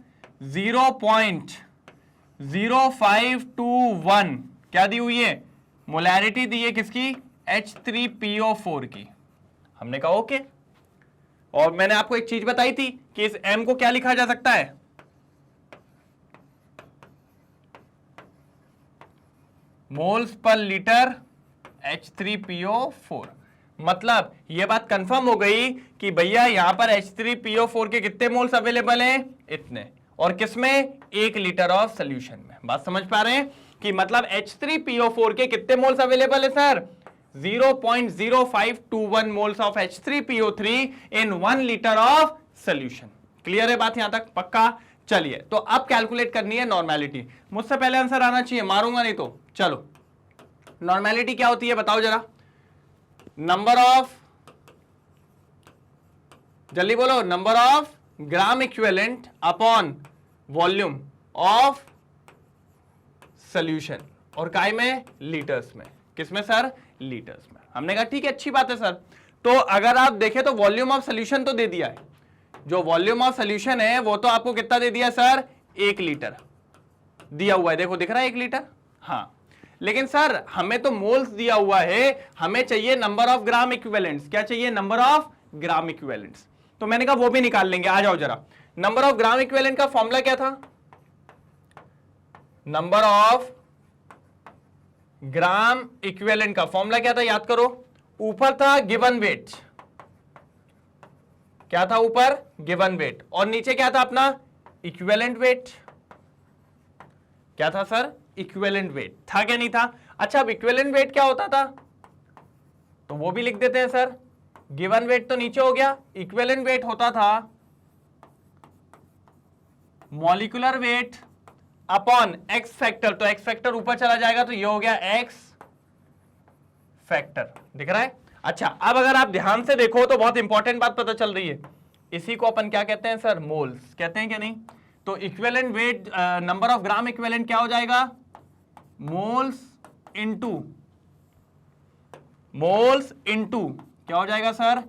0.0521 क्या दी हुई है, मोलैरिटी दी है किसकी, H3PO4 की। हमने कहा ओके, और मैंने आपको एक चीज बताई थी कि इस M को क्या लिखा जा सकता है, मोल्स पर लीटर H3PO4। मतलब यह बात कंफर्म हो गई कि भैया यहां पर H3PO4 के कितने मोल्स अवेलेबल हैं, इतने, और किसमें 1 लीटर ऑफ सॉल्यूशन में। बात समझ पा रहे हैं कि मतलब H3PO4 के कितने मोल्स अवेलेबल है sir, 0.0521 moles of H3PO3 in 1 litre of solution. Clear है बात यहां तक पक्का। चलिए तो अब कैलकुलेट करनी है नॉर्मेलिटी, मुझसे पहले आंसर आना चाहिए, मारूंगा नहीं तो। चलो नॉर्मेलिटी क्या होती है बताओ जरा, नंबर ऑफ, जल्दी बोलो, number of gram equivalent upon volume of solution, और काय में, लीटर्स में। किसमें सर? लीटर्स में। हमने कहा ठीक है, अच्छी बात है सर। तो अगर आप देखें तो वॉल्यूम ऑफ सॉल्यूशन तो दे दिया है, जो वॉल्यूम ऑफ सॉल्यूशन है वो तो आपको कितना दे दिया सर? 1 लीटर दिया हुआ है, देखो दिख रहा है 1 लीटर। हाँ, लेकिन सर हमें तो मोल्स दिया हुआ है, हमें चाहिए नंबर ऑफ ग्राम इक्विवेलेंट्स। क्या चाहिए? Number of gram equivalents. तो मैंने कहा वो भी निकाल लेंगे, आ जाओ जरा। नंबर ऑफ ग्राम इक्विवेलेंट का फॉर्मूला क्या था? नंबर ऑफ ग्राम इक्विवेलेंट का फॉर्मूला क्या था? याद करो, ऊपर था गिवन वेट। क्या था ऊपर? Given weight. और नीचे क्या था अपना? Equivalent weight. क्या था सर? इक्विवेलेंट वेट था क्या नहीं था? अच्छा, अब इक्विवेलेंट वेट क्या होता था तो वो भी लिख देते हैं सर। गिवन वेट तो नीचे हो गया, इक्विवेलेंट वेट होता था molecular weight upon x factor. तो एक्स फैक्टर ऊपर चला जाएगा तो ये हो गया एक्स फैक्टर। दिख रहा है? अच्छा, अब अगर आप ध्यान से देखो तो बहुत इंपॉर्टेंट बात पता चल रही है। इसी को अपन क्या कहते हैं सर? मोल्स कहते हैं क्या नहीं? तो equivalent weight, number of gram equivalent क्या हो जाएगा? मोल्स इनटू क्या हो जाएगा सर?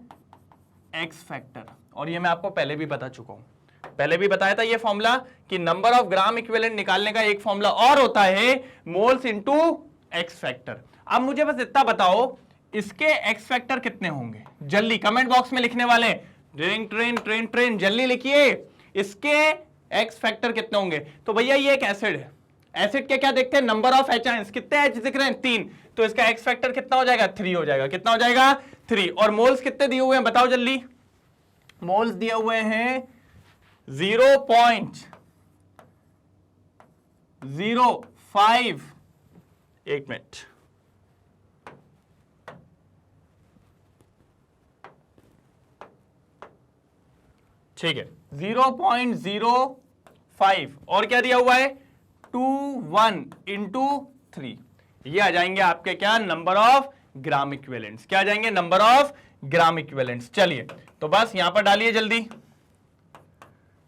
X factor. और ये मैं आपको पहले भी बता चुका हूं, पहले भी बताया था ये फॉर्मूला कि नंबर ऑफ ग्राम इक्विवेलेंट निकालने का एक फॉर्मूला और होता है मोल्स इनटू एक्स फैक्टर। अब मुझे बस इतना बताओ, इसके एक्स फैक्टर कितने होंगे? जल्दी कमेंट बॉक्स में लिखने वाले, ट्रेन ट्रेन ट्रेन ट्रेन जल्दी लिखिए, इसके एक्स फैक्टर कितने होंगे? तो भैया ये एक एसिड है, एसिड के क्या देखते हैं? Number of H ions. कितने एच दिख रहे हैं? 3। तो इसका एक्स फैक्टर कितना हो जाएगा? 3 हो जाएगा। कितना हो जाएगा? 3। और मोल्स कितने दिए हुए हैं बताओ जल्दी? मोल्स दिए हुए हैं 0.05। एक मिनट, ठीक है, 0.05। और क्या दिया हुआ है? 21 इंटू 3। ये आ जाएंगे आपके क्या? Number of gram equivalents. क्या आ जाएंगे? Number of gram equivalents. चलिए तो बस यहां पर डालिए जल्दी,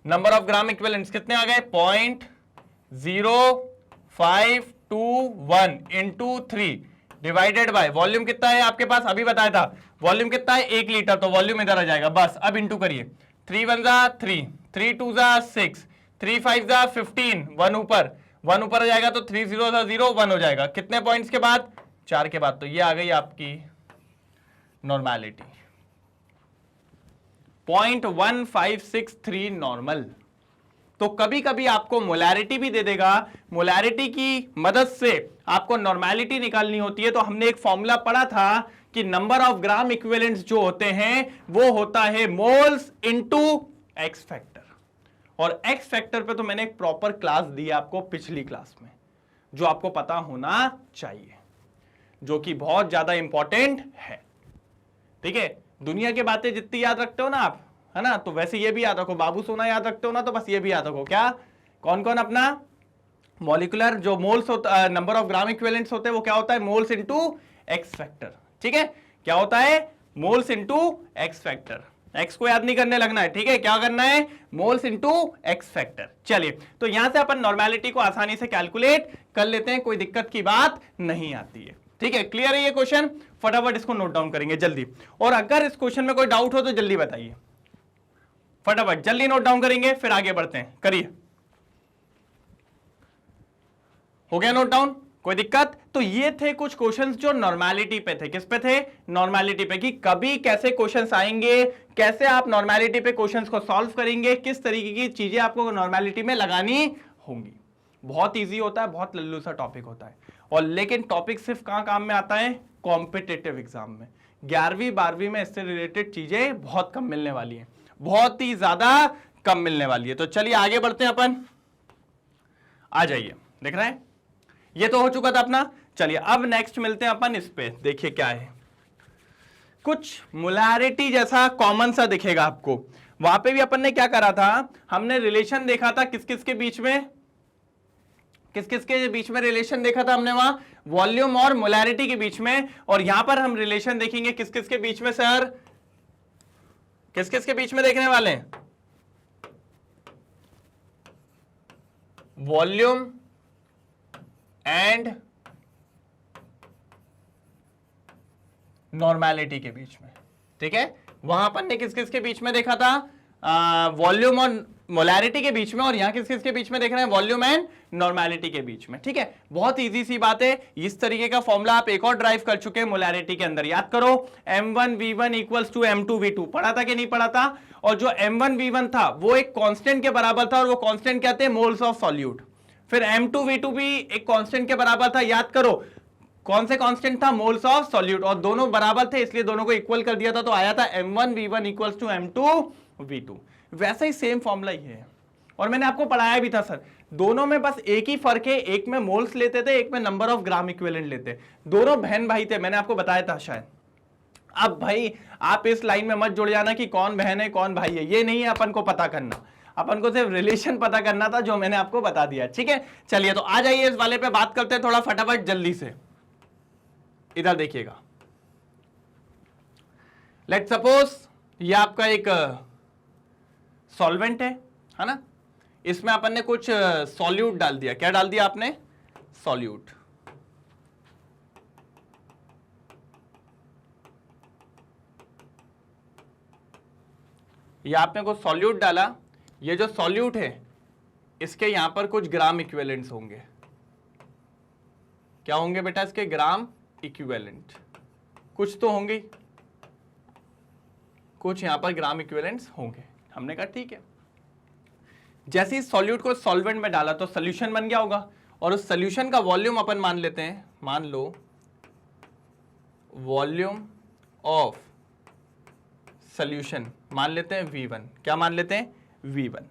नंबर ऑफ ग्राम इक्विवेलेंट्स कितने आ गए? 0.0521 इंटू 3 डिवाइडेड बाय वॉल्यूम कितना है आपके पास? अभी बताया था वॉल्यूम कितना है? 1 लीटर। तो वॉल्यूम इधर आ जाएगा बस। अब इंटू करिए, 3 1 जा 3, 3 2 जा 6, 3 5 जा 15, 1 ऊपर आ जाएगा तो 3 0 जा 0, 1 हो जाएगा। कितने पॉइंट्स के बाद? 4 के बाद। तो ये आ गई आपकी नॉर्मैलिटी, 0.1563 नॉर्मल। तो कभी कभी आपको मोलैरिटी भी दे देगा, मोलैरिटी की मदद से आपको नॉर्मैलिटी निकालनी होती है। तो हमने एक फॉर्मूला पढ़ा था कि नंबर ऑफ ग्राम इक्विवेलेंट्स जो होते हैं वो होता है मोल्स इनटू एक्स फैक्टर। और एक्स फैक्टर पे तो मैंने एक प्रॉपर क्लास दी है आपको पिछली क्लास में, जो आपको पता होना चाहिए, जो कि बहुत ज्यादा इंपॉर्टेंट है। ठीक है, दुनिया की बातें जितनी याद रखते हो ना आप, है ना, तो वैसे ये भी याद रखो। बाबू सोना याद रखते हो ना, तो बस ये भी याद रखो। क्या? कौन कौन? अपना मॉलिक्यूलर जो मोल्स होता, नंबर ऑफ ग्राम इक्विवेलेंट्स होते हैं वो क्या होता है? Moles into x factor. ठीक है, क्या होता है? Moles into x factor. X को याद नहीं करने लगना है, ठीक है? क्या करना है? Moles into x factor. चलिए, तो यहां से अपन नॉर्मैलिटी को आसानी से कैलकुलेट कर लेते हैं, कोई दिक्कत की बात नहीं आती है। ठीक है, क्लियर है ये क्वेश्चन? फटाफट इसको नोट डाउन करेंगे जल्दी। और अगर इस क्वेश्चन में कोई डाउट हो तो जल्दी बताइए, फटाफट जल्दी नोट डाउन करेंगे, फिर आगे बढ़ते हैं। करिए, हो गया नोट डाउन? कोई दिक्कत? तो ये थे कुछ क्वेश्चंस जो नॉर्मैलिटी पे थे। किस पे थे? नॉर्मैलिटी पे, कि कभी कैसे क्वेश्चंस आएंगे, कैसे आप नॉर्मैलिटी पे क्वेश्चंस को सॉल्व करेंगे, किस तरीके की चीजें आपको नॉर्मैलिटी में लगानी होंगी। बहुत इजी होता है, बहुत लल्लू सा टॉपिक होता है। और लेकिन टॉपिक सिर्फ कहां काम में आता है? कॉम्पिटिटिव एग्जाम में। 11वीं 12वीं में इससे रिलेटेड चीजें बहुत कम मिलने वाली हैं, बहुत ही ज्यादा कम मिलने वाली है। तो चलिए आगे बढ़ते हैं अपन, आ जाइए। देख रहे हैं, ये तो हो चुका था अपना। चलिए अब नेक्स्ट मिलते हैं अपन इस पे। देखिए क्या है, कुछ मोलैरिटी जैसा कॉमन सा दिखेगा आपको। वहां पे भी अपन ने क्या करा था? हमने रिलेशन देखा था किस किस के बीच में, किस किस के बीच में रिलेशन देखा था हमने? वहां वॉल्यूम और मोलैरिटी के बीच में। और यहां पर हम रिलेशन देखेंगे किस किस के बीच में सर? किस किस के बीच में देखने वाले हैं? वॉल्यूम एंड नॉर्मेलिटी के बीच में, ठीक है। वहां अपन ने किस किस के बीच में देखा था, वॉल्यूम और मोलैरिटी के बीच में, और यहां किस किस के बीच में देख रहे हैं, वॉल्यूम एंड नॉर्मेलिटी के बीच में, ठीक है। बहुत इजी सी बात है। इस तरीके का फॉर्मूला आप एक और ड्राइव कर चुके हैं मोलैरिटी के अंदर, याद करो m1v1 इक्वल्स टू m2v2, पढ़ा था कि नहीं पढ़ा था। और जो m1v1 था वो एक कांस्टेंट के बराबर था, और वो कांस्टेंट क्या थे, मोल्स ऑफ सॉल्यूट। फिर m2v2 भी एक कांस्टेंट के बराबर था, याद करो कौन से कांस्टेंट था, मोल्स ऑफ सॉल्यूट, और दोनों बराबर थे इसलिए दोनों को इक्वल कर दिया था, तो आया था m1v1 इक्वल्स टू m2v2। वैसा ही सेम फॉर्मूला ही है, और मैंने आपको पढ़ाया भी था सर। दोनों में बस एक ही फर्क है, एक में मोल्स लेते थे, एक में नंबर ऑफ ग्राम इक्विवेलेंट लेते। दोनों बहन भाई थे, मैंने आपको बताया था शायद। अब भाई आप इस लाइन में मत जुड़ जाना कि कौन बहन है कौन भाई है, ये नहीं है अपन को पता करना, अपन को सिर्फ रिलेशन पता करना था, जो मैंने आपको बता दिया, ठीक है। चलिए तो आ जाइए इस वाले पे बात करते हैं थोड़ा फटाफट जल्दी से। इधर देखिएगा, लेट सपोज ये आपका एक सॉल्वेंट है ना, इसमें अपन ने कुछ सॉल्यूट डाल दिया। क्या डाल दिया आपने, सॉल्यूट। ये आपने कुछ सॉल्यूट डाला, ये जो सॉल्यूट है इसके यहां पर कुछ ग्राम इक्विवेलेंट्स होंगे। क्या होंगे बेटा, इसके ग्राम इक्विवेलेंट कुछ तो होंगे, कुछ यहां पर ग्राम इक्विवेलेंट्स होंगे। हमने कहा ठीक है। जैसे इस सॉल्यूट को सॉल्वेंट में डाला तो सॉल्यूशन बन गया होगा, और उस सॉल्यूशन का वॉल्यूम अपन मान लेते हैं, मान लो वॉल्यूम ऑफ सॉल्यूशन मान लेते हैं V1। क्या मान लेते हैं, V1।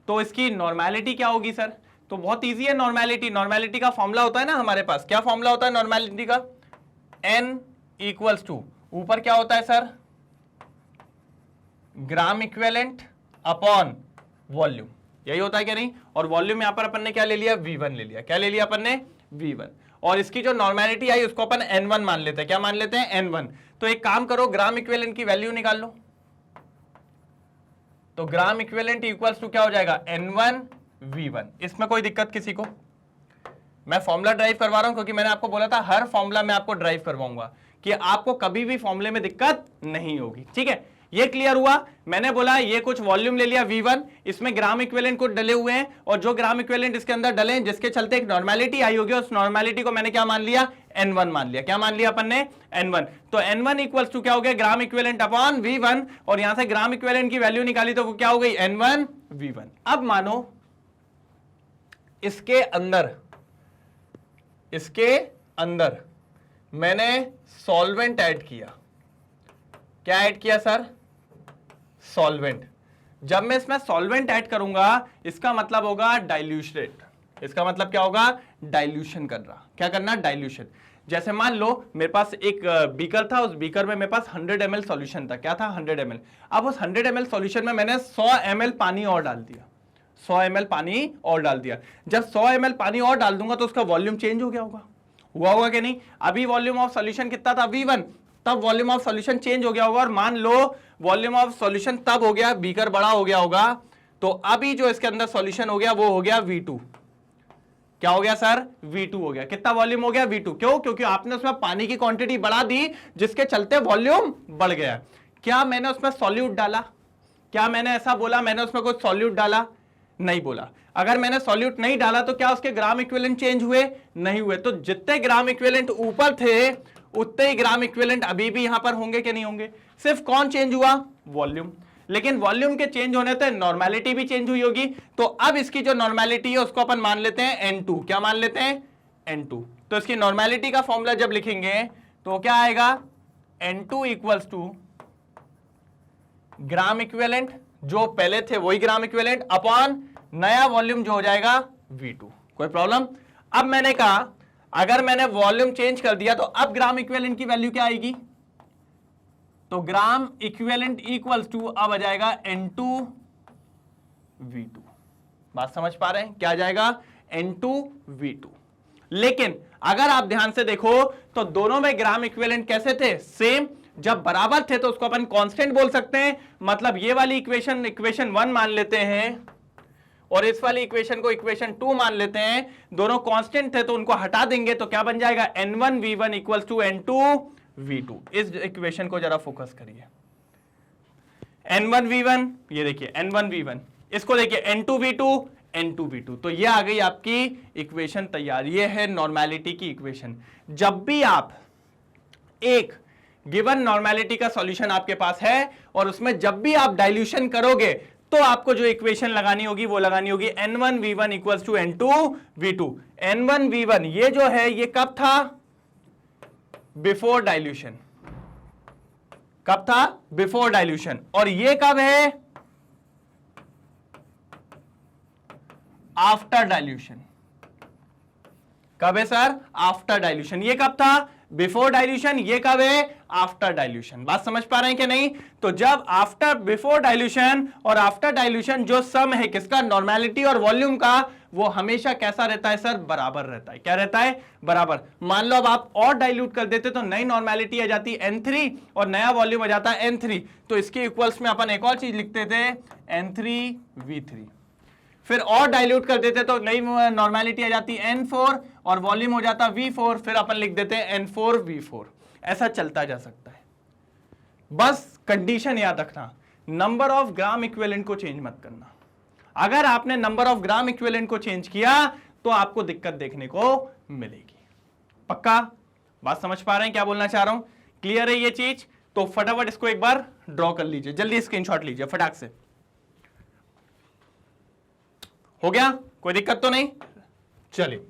तो इसकी नॉर्मेलिटी क्या होगी सर, तो बहुत इजी है नॉर्मेलिटी। नॉर्मेलिटी का फॉर्मूला होता है ना हमारे पास, क्या फॉर्मूला होता है नॉर्मेलिटी का, N इक्वल्स टू ऊपर क्या होता है sir, gram equivalent upon volume, यही होता है क्या नहीं। और वॉल्यूम यहां पर अपन ने क्या ले लिया, V1 ले लिया। क्या ले लिया अपन ने, V1। और इसकी जो नॉर्मेलिटी आई उसको अपन N1 मान लेते हैं। क्या मान लेते हैं, N1। तो एक काम करो, ग्राम इक्विवेलेंट की वैल्यू निकाल लो। तो ग्राम इक्विवेलेंट इक्वल्स टू क्या हो जाएगा, N1 V1। इसमें कोई दिक्कत किसी को, मैं फॉर्मूला ड्राइव करवा रहा हूं क्योंकि मैंने आपको बोला था हर फॉर्मूला में आपको ड्राइव करवाऊंगा कि आपको कभी भी फॉर्मूले में दिक्कत नहीं होगी, ठीक है। ये क्लियर हुआ। मैंने बोला ये कुछ वॉल्यूम ले लिया V1, इसमें ग्राम इक्विवेलेंट कुछ डले हुए हैं, और जो ग्राम इक्विवेलेंट इसके अंदर डले हैं जिसके चलते एक नॉर्मेलिटी आई होगी, उस नॉर्मेलिटी को मैंने क्या मान लिया, N1 मान लिया। क्या मान लिया अपन ने, N1। तो N1 इक्वल्स टू क्या हो गया, ग्राम इक्विवेलेंट अपॉन V1, और यहां से ग्राम इक्विवेलेंट की वैल्यू निकाली तो वो क्या हो गई, N1 V1। अब मानो इसके अंदर मैंने सॉल्वेंट ऐड किया। क्या ऐड किया सर, सॉल्वेंट। जब मैं इसमें सॉल्वेंट ऐड करूंगा इसका मतलब होगा डाइल्यूशनेट। इसका मतलब क्या होगा, डाइल्यूशन कर रहा। क्या करना, डाइल्यूशन। जैसे मान लो मेरे पास एक बीकर था, उस बीकर में मेरे पास 100 ml सॉल्यूशन था। क्या था, 100 ml। अब उस 100 ml सॉल्यूशन में मैंने 100 ml पानी और डाल दिया, 100 ml पानी और डाल दिया। जब 100 ml पानी और डाल दूंगा तो उसका वॉल्यूम चेंज हो गया होगा, हुआ होगा कि नहीं। अभी वॉल्यूम ऑफ सॉल्यूशन कितना था, V1, तब वॉल्यूम ऑफ सॉल्यूशन चेंज हो गया होगा। और मान लो वॉल्यूम ऑफ सॉल्यूशन तब हो गया, बीकर बड़ा हो गया होगा, तो अभी जो इसके अंदर सॉल्यूशन हो गया वो हो गया V2। क्या हो गया सर, V2 हो गया। कितना वॉल्यूम हो गया, V2। क्यों, क्योंकि आपने उसमें पानी की क्वांटिटी बढ़ा दी जिसके चलते वॉल्यूम बढ़ गया। क्या मैंने उसमें सॉल्यूट डाला, क्या मैंने ऐसा बोला मैंने उसमें कुछ सॉल्यूट डाला, नहीं बोला। अगर मैंने सॉल्यूट नहीं डाला तो क्या उसके ग्राम इक्विवेलेंट चेंज हुए, नहीं हुए। तो जितने ग्राम इक्विवेलेंट ऊपर थे उतने ही ग्राम इक्विवेलेंट अभी भी यहां पर होंगे कि नहीं होंगे। सिर्फ कौन चेंज हुआ, वॉल्यूम। लेकिन वॉल्यूम के चेंज होने से नॉर्मेलिटी भी चेंज हुई होगी। तो अब इसकी जो नॉर्मेलिटी है उसको अपन मान लेते हैं N2। क्या मान लेते हैं, N2। तो इसकी नॉर्मेलिटी का फॉर्मूला जब लिखेंगे तो क्या आएगा, N2 equals to gram equivalent, जो पहले थे वही ग्राम इक्विवेलेंट, अपॉन नया वॉल्यूम जो हो जाएगा V2। कोई प्रॉब्लम। अब मैंने कहा अगर मैंने वॉल्यूम चेंज कर दिया तो अब ग्राम इक्विवेलेंट की वैल्यू क्या आएगी, तो ग्राम इक्विवेलेंट इक्वल्स टू अब आ जाएगा N2 V2। बात समझ पा रहे हैं, क्या आ जाएगा, N2 V2। लेकिन अगर आप ध्यान से देखो तो दोनों में ग्राम इक्विवेलेंट कैसे थे, सेम। जब बराबर थे तो उसको अपन कांस्टेंट बोल सकते हैं। मतलब ये वाली इक्वेशन 1 मान लेते हैं, और इस वाली इक्वेशन को इक्वेशन 2 मान लेते हैं, दोनों कांस्टेंट थे तो उनको हटा देंगे तो क्या बन जाएगा, n1v1 इक्वल्स टू n2v2। इस इक्वेशन को जरा फोकस करिए, n1v1, ये देखिए n1v1, इसको देखिए n2v2, तो ये आ गई आपकी इक्वेशन तैयार। ये है नॉर्मेलिटी की इक्वेशन। जब भी आप एक गिवन नॉर्मेलिटी का सॉल्यूशन आपके पास है और उसमें जब भी आप डाइल्यूशन करोगे तो आपको जो इक्वेशन लगानी होगी वो लगानी होगी n1v1 equals to n2v2। n1v1 ये जो है ये कब था, बिफोर डाइल्यूशन। कब था, बिफोर डाइल्यूशन। और ये कब है, आफ्टर डाइल्यूशन। कब है सर, आफ्टर डाइल्यूशन। ये कब था, बिफोर डाइल्यूशन। ये कब है, आफ्टर डाइल्यूशन। बात समझ पा रहे हैं कि नहीं? तो जब आफ्टर, बिफोर डाइल्यूशन और आफ्टर डाइल्यूशन जो सम है किसका, नॉर्मेलिटी और वॉल्यूम का, वो हमेशा कैसा रहता है सर, बराबर रहता है। क्या रहता है, बराबर। मान लो अब आप और डाइल्यूट कर देते तो नई नॉर्मेलिटी आ जाती n3 और नया वॉल्यूम आ जाता है n3, तो इसके इक्वल्स में अपन एक और चीज लिखते थे n3v3। फिर और डाइल्यूट कर देते तो नई नॉर्मेलिटी आ जाती n4 और वॉल्यूम हो जाता v4, फिर अपन लिख देते हैं n4v4। ऐसा चलता जा सकता है। बस कंडीशन याद रखना, नंबर ऑफ ग्राम इक्विवेलेंट को चेंज मत करना। अगर आपने नंबर ऑफ ग्राम इक्विवेलेंट को चेंज किया तो आपको दिक्कत देखने को मिलेगी। पक्का बात समझ पा रहे हैं क्या बोलना चाह रहा हूं? क्लियर है ये चीज? तो फटाफट इसको एक बार ड्रॉ कर लीजिए, जल्दी स्क्रीनशॉट लीजिए फटाक से। हो गया, कोई दिक्कत तो नहीं? चलिए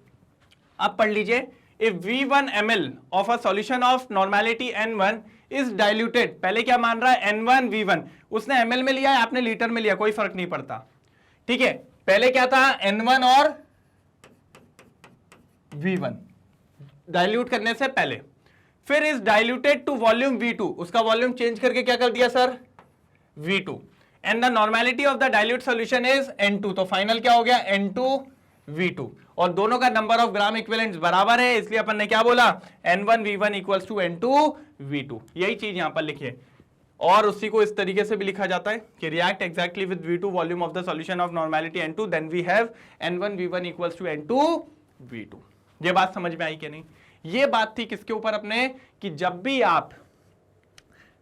अब पढ़ लीजिए। If v1 ml of a solution of normality n1 is diluted, पहले क्या मान रहा है, n1 v1, उसने ml में लिया है, आपने लीटर में लिया, कोई फर्क नहीं पड़ता। ठीक है, पहले क्या था, n1 और v1 डाइल्यूट करने से पहले। फिर is diluted to volume v2, उसका वॉल्यूम चेंज करके क्या कर दिया sir, v2, and the normality of the dilute solution is n2, तो फाइनल क्या हो गया, n2v2। और दोनों का नंबर ऑफ ग्राम इक्विवेलेंट्स बराबर है, इसलिए अपन ने क्या बोला, n1v1 इक्वल्स टू n2v2। यही चीज यहां पर लिखिए। और उसी को इस तरीके से भी लिखा जाता है कि react exactly with v2 volume of the solution of normality n2, then we have n1v1 equals to n2v2। ये बात समझ में आई कि नहीं? ये बात थी किसके ऊपर अपने, कि जब भी आप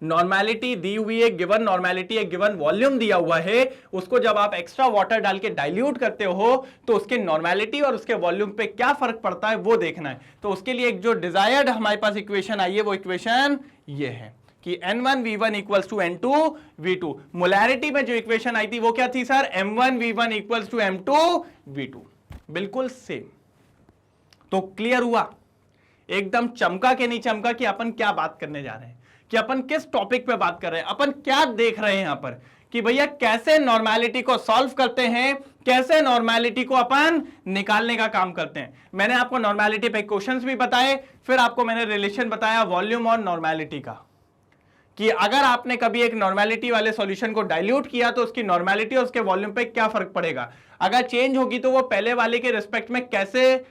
नॉर्मेलिटी दी हुई है, गिवन नॉर्मेलिटी, एक गिवन वॉल्यूम दिया हुआ है, उसको जब आप एक्स्ट्रा वाटर डाल के डाइल्यूट करते हो तो उसके नॉर्मेलिटी और उसके वॉल्यूम पे क्या फर्क पड़ता है वो देखना है। तो उसके लिए एक जो डिजायर्ड हमारे पास इक्वेशन आई है वो इक्वेशन ये है कि n1v1 equals to n2v2। Molarity में जो इक्वेशन आई थी वो क्या थी sir, m1v1 equals to m2v2, बिल्कुल सेम। तो क्लियर हुआ, एकदम चमका के नहीं चमका कि अपन क्या बात करने जा रहे हैं, कि अपन किस टॉपिक पे बात कर रहे हैं, अपन क्या देख रहे हैं यहां पर, कि भैया कैसे नॉर्मेलिटी को सॉल्व करते हैं, कैसे नॉर्मेलिटी को अपन निकालने का काम करते हैं। मैंने आपको नॉर्मेलिटी पे क्वेश्चंस भी बताए, फिर आपको मैंने रिलेशन बताया वॉल्यूम और नॉर्मेलिटी का, कि अगर आपने कभी एक नॉर्मेलिटी वाले सॉल्यूशन को डाइल्यूट किया तो उसकी नॉर्मेलिटी और उसके वॉल्यूम पे क्या फर्क पड़ेगा, अगर चेंज होगी तो वो पहले वाले के रिस्पेक्ट में कैसे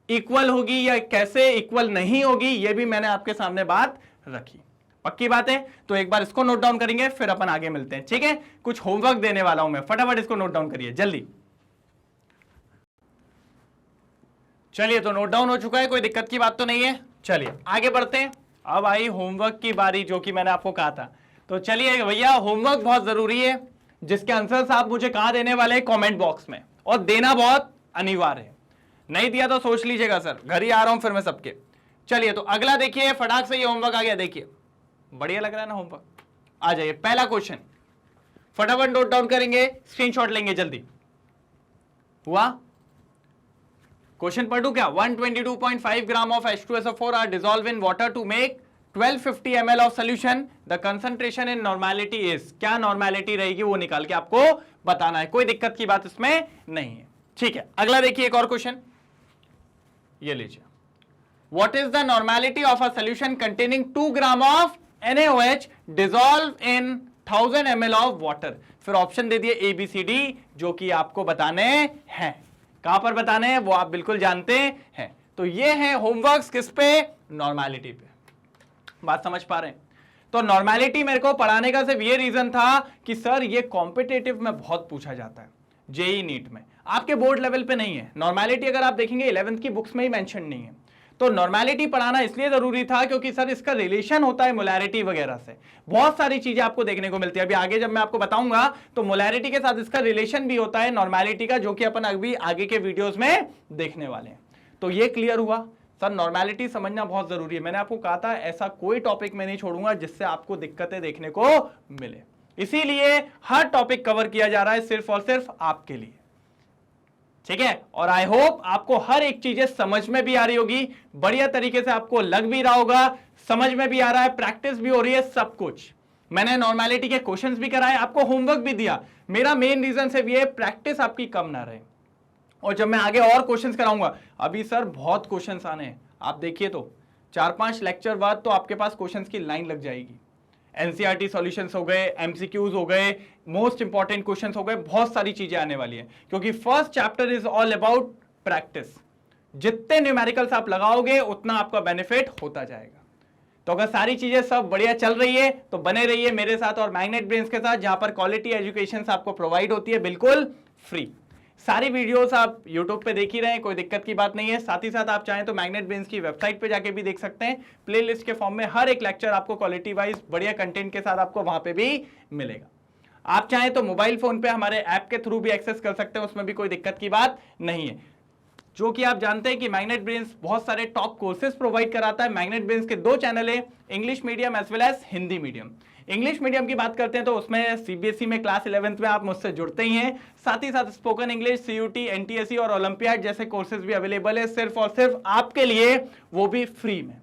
इक्वल होगी या कैसे इक्वल नहीं होगी, ये भी मैंने आपके सामने बात रखी। पक्की बात है? तो एक बार इसको नोट डाउन करेंगे फिर अपन आगे मिलते हैं। ठीक है, कुछ होमवर्क देने वाला हूं मैं, फटाफट इसको नोट डाउन करिए जल्दी। चलिए, तो नोट डाउन हो चुका है, कोई दिक्कत की बात तो नहीं है। चलिए आगे बढ़ते हैं। अब आई होमवर्क की बारी, जो कि मैंने आपको कहा था। तो चलिए भैया, होमवर्क बहुत जरूरी है, जिसके आंसर्स आप मुझे कहां देने वाले हैं, कमेंट बॉक्स में, और देना बहुत अनिवार्य है। नहीं दिया तो सोच लीजिएगा सर, घर ही आ रहा हूं फिर मैं सबके। चलिए, तो अगला देखिए, फटाक से ये होमवर्क आ गया, देखिए बढ़िया लग रहा है ना होमवर्क। आ जाइए, पहला क्वेश्चन फटाफट नोट डाउन करेंगे, स्क्रीनशॉट लेंगे जल्दी। हुआ? क्वेश्चन पढ़ू क्या? 122.5 gram of H2SO4 are dissolve in water to make 1250 ml of solution, the concentration in normality is. क्या नॉर्मेलिटी रहेगी वो निकाल के आपको बताना है, कोई दिक्कत की बात इसमें नहीं है। ठीक है, अगला देखिए, एक और क्वेश्चन ये लीजिए। What is the normality of a solution containing 2 gram of NaOH dissolved in 1000 ml of water? फिर ऑप्शन दे दिए A, B, C, D, जो कि आपको बताने हैं। कहां पर बताने हैं वो आप बिल्कुल जानते हैं। तो ये है होमवर्क्स किस पे, नॉर्मेलिटी पे। बात समझ पा रहे हैं? तो नॉर्मेलिटी मेरे को पढ़ाने का सिर्फ ये रीजन था कि सर ये कॉम्पिटेटिव में बहुत पूछा जाता है। जेई नीट में, आपके बोर्ड लेवल पे नहीं है। नॉर्मेलिटी अगर आप देखेंगे 11th की बुक्स में ही मेंशन नहीं है। तो नॉर्मेलिटी पढ़ाना इसलिए जरूरी था क्योंकि सर इसका रिलेशन होता है मोलैरिटी वगैरह से, बहुत सारी चीजें आपको देखने को मिलती है। अभी आगे जब मैं आपको बताऊंगा तो मोलैरिटी के साथ इसका रिलेशन भी होता है नॉर्मेलिटी का, जो कि अपन अभी आगे के वीडियोस में देखने वाले हैं। तो ये क्लियर हुआ सर, नॉर्मेलिटी समझना बहुत जरूरी है। मैंने आपको कहा था ऐसा कोई टॉपिक मैं नहीं छोड़ूंगा जिससे आपको दिक्कतें देखने को मिले, इसीलिए हर टॉपिक कवर किया जा रहा है सिर्फ और सिर्फ आपके लिए, ठीक है। और आई होप आपको हर एक चीजें समझ में भी आ रही होगी, बढ़िया तरीके से आपको लग भी रहा होगा, समझ में भी आ रहा है, प्रैक्टिस भी हो रही है, सब कुछ। मैंने नॉर्मेलिटी के क्वेश्चंस भी कराए, आपको होमवर्क भी दिया। मेरा मेन रीजन सिर्फ ये प्रैक्टिस आपकी कम ना रहे। और जब मैं आगे और क्वेश्चंस कराऊंगा, अभी सर बहुत क्वेश्चंस आने हैं, आप देखिए तो 4-5 लेक्चर बाद तो आपके पास क्वेश्चंस की लाइन लग जाएगी। एनसीईआरटी सॉल्यूशंस हो गए, एमसीक्यूज हो गए, मोस्ट इंपॉर्टेंट क्वेश्चंस हो गए, बहुत सारी चीजें आने वाली है, क्योंकि first chapter is all about practice. जितने न्यूमेरिकल्स आप लगाओगे उतना आपका बेनिफिट होता जाएगा। तो अगर सारी चीजें सब बढ़िया चल रही है तो बने रहिए मेरे साथ और मैग्नेट ब्रेन्स के साथ, जहां पर क्वालिटी एजुकेशन आपको प्रोवाइड होती है बिल्कुल फ्री। सारी वीडियोस आप YouTube पे देख ही रहे हैं, कोई दिक्कत की बात नहीं है। साथ ही साथ आप चाहें तो मैग्नेट ब्रेन्स की वेबसाइट पे जाके भी देख सकते हैं, प्लेलिस्ट के फॉर्म में हर एक लेक्चर आपको क्वालिटी वाइज बढ़िया कंटेंट के साथ आपको वहां पे भी मिलेगा। आप चाहें तो मोबाइल फोन पे हमारे ऐप के थ्रू भी एक्सेस कर सकते हैं, उसमें भी कोई दिक्कत की बात नहीं है। जो कि आप जानते हैं कि मैग्नेट ब्रेन्स बहुत सारे टॉप कोर्सेज प्रोवाइड कराता है। मैग्नेट ब्रेन्स के 2 चैनल है, English medium as well as Hindi medium. English medium की बात करते हैं तो उसमें सीबीएसई में क्लास 11th में आप मुझसे जुड़ते ही हैं, साथ ही साथ स्पोकन इंग्लिश, सीयूटी, एनटीएससी और ओलंपियाड जैसे कोर्सेज भी अवेलेबल है सिर्फ और सिर्फ आपके लिए, वो भी फ्री में।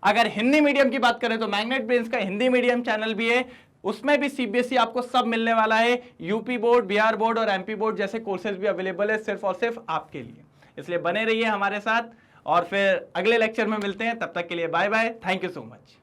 अगर हिंदी मीडियम की बात करें तो मैग्नेट ब्रेन्स का हिंदी मीडियम चैनल भी है, उसमें भी सीबीएसई आपको सब मिलने वाला है। यूपी बोर्ड, बिहार बोर्ड और एमपी बोर्ड जैसे कोर्सेज भी अवेलेबल है सिर्फ और सिर्फ आपके लिए। इसलिए बने रहिए हमारे साथ और फिर अगले लेक्चर में मिलते हैं, तब तक के लिए bye bye, thank you so much.